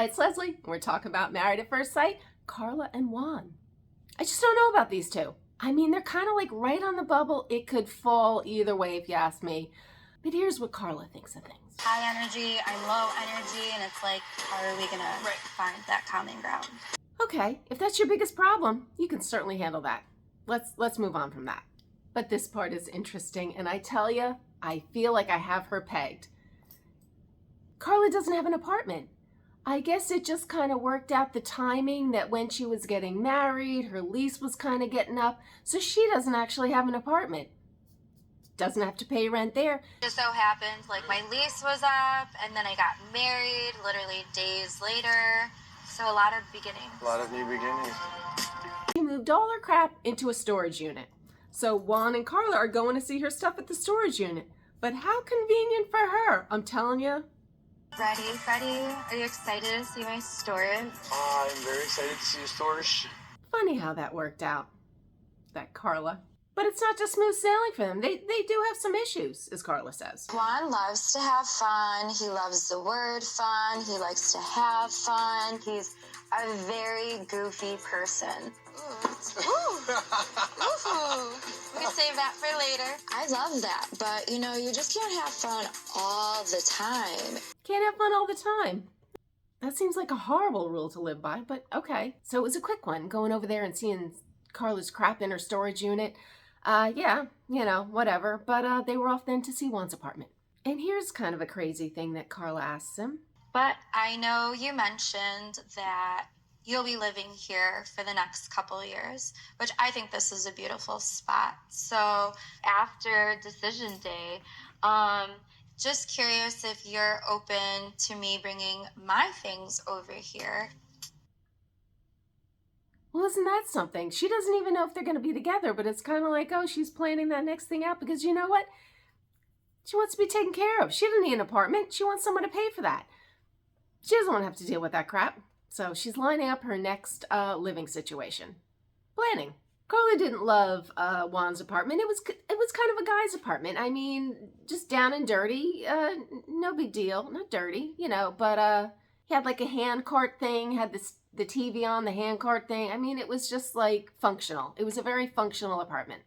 Hi, it's Leslie, and we're talking about Married at First Sight, Karla and Juan. I just don't know about these two. I mean, they're kind of like right on the bubble. It could fall either way if you ask me. But here's what Karla thinks of things. High energy, I'm low energy, and it's like, how are we gonna find that common ground? Okay, if that's your biggest problem, you can certainly handle that. Let's move on from that. But this part is interesting, and I tell you, I feel like I have her pegged. Karla doesn't have an apartment. I guess it just kind of worked out the timing that when she was getting married, her lease was kind of getting up, so she doesn't actually have an apartment. Doesn't have to pay rent there. Just so happened, like my lease was up, and then I got married literally days later. So a lot of beginnings. A lot of new beginnings. She moved all her crap into a storage unit. So Juan and Karla are going to see her stuff at the storage unit. But how convenient for her, I'm telling you. Ready, Freddie? Are you excited to see my storage? I'm very excited to see your storage. Funny how that worked out, that Karla. But it's not just smooth sailing for them. They do have some issues, as Karla says. Juan loves to have fun. He loves the word fun. He likes to have fun. He's a very goofy person. Ooh. We can save that for later. I love that, but you just can't have fun all the time. Can't have fun all the time. That seems like a horrible rule to live by, but okay. So it was a quick one, going over there and seeing Karla's crap in her storage unit. Yeah, whatever. But they were off then to see Juan's apartment. And here's kind of a crazy thing that Karla asks him. But I know you mentioned that you'll be living here for the next couple years, which I think this is a beautiful spot. So after decision day, just curious if you're open to me bringing my things over here. Well, isn't that something? She doesn't even know if they're going to be together, but it's kind of like, oh, she's planning that next thing out because you know what? She wants to be taken care of. She doesn't need an apartment. She wants someone to pay for that. She doesn't want to have to deal with that crap. So she's lining up her next living situation. Planning. Karla didn't love Juan's apartment. It was kind of a guy's apartment. I mean, just down and dirty. No big deal. Not dirty, but he had like a hand cart thing, had the TV on, the hand cart thing. I mean, it was just like functional. It was a very functional apartment.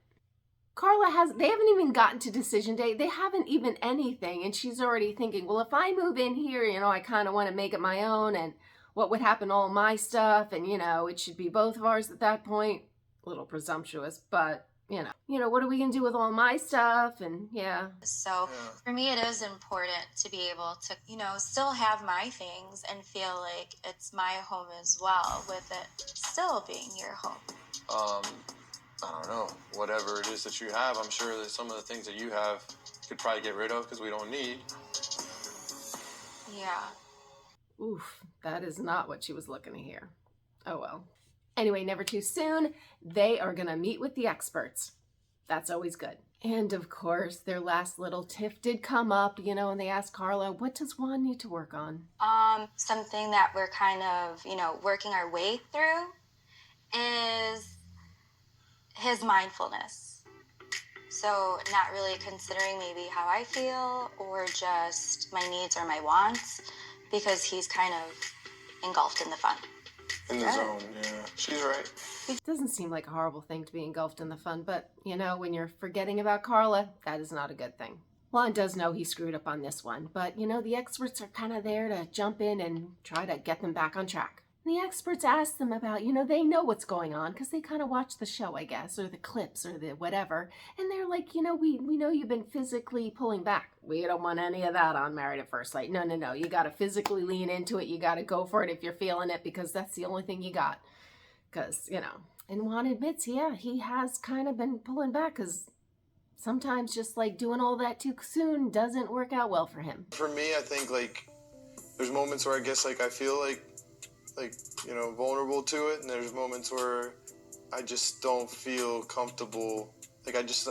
They haven't even gotten to decision day. They haven't even anything. And she's already thinking, well, if I move in here, I kind of want to make it my own. And what would happen to all my stuff? And, it should be both of ours at that point. A little presumptuous, but, what are we going to do with all my stuff? And, yeah. So for me, it is important to be able to, still have my things and feel like it's my home as well, with it still being your home. I don't know. Whatever it is that you have, I'm sure that some of the things that you have could probably get rid of because we don't need. Yeah. Oof, that is not what she was looking to hear. Oh well. Anyway, never too soon. They are going to meet with the experts. That's always good. And of course, their last little tiff did come up, and they asked Karla, what does Juan need to work on? Something that we're kind of, working our way through is his mindfulness. So not really considering maybe how I feel or just my needs or my wants, because he's kind of engulfed in the fun. In the zone, yeah. She's right. It doesn't seem like a horrible thing to be engulfed in the fun, but, when you're forgetting about Karla, that is not a good thing. Juan does know he screwed up on this one, but, the experts are kind of there to jump in and try to get them back on track. The experts ask them about, they know what's going on because they kind of watch the show, I guess, or the clips or the whatever. And they're like, we know you've been physically pulling back. We don't want any of that on Married at First Sight. No. You got to physically lean into it. You got to go for it if you're feeling it because that's the only thing you got. Because, and Juan admits, yeah, he has kind of been pulling back because sometimes just like doing all that too soon doesn't work out well for him. For me, I think there's moments where I guess I feel like vulnerable to it, and there's moments where I just don't feel comfortable. I just,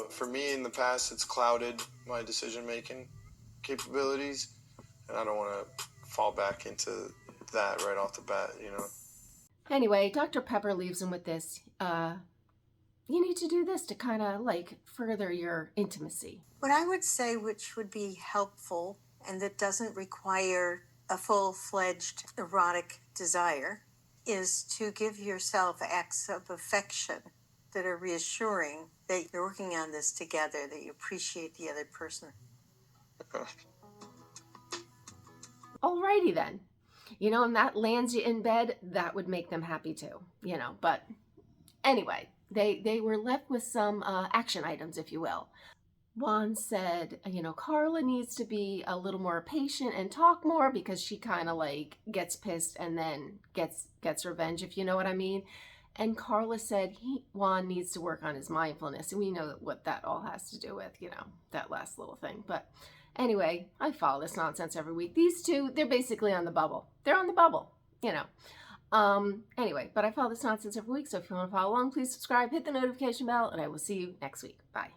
for me in the past, it's clouded my decision-making capabilities, and I don't want to fall back into that right off the bat, Anyway, Dr. Pepper leaves him with this. You need to do this to kind of further your intimacy. What I would say, which would be helpful and that doesn't require a full-fledged erotic desire is to give yourself acts of affection that are reassuring that you're working on this together, that you appreciate the other person. Alrighty then. You know, and that lands you in bed, that would make them happy too, you know. But anyway, they were left with some action items, if you will. Juan said, you know, Karla needs to be a little more patient and talk more because she kind of like gets pissed and then gets revenge, if you know what I mean. And Karla said Juan needs to work on his mindfulness, and we know what that all has to do with, you know, that last little thing. But anyway, I follow this nonsense every week. These two, they're basically on the bubble. They're on the bubble, you know. Anyway, but I follow this nonsense every week, so if you want to follow along, please subscribe, hit the notification bell, and I will see you next week. Bye.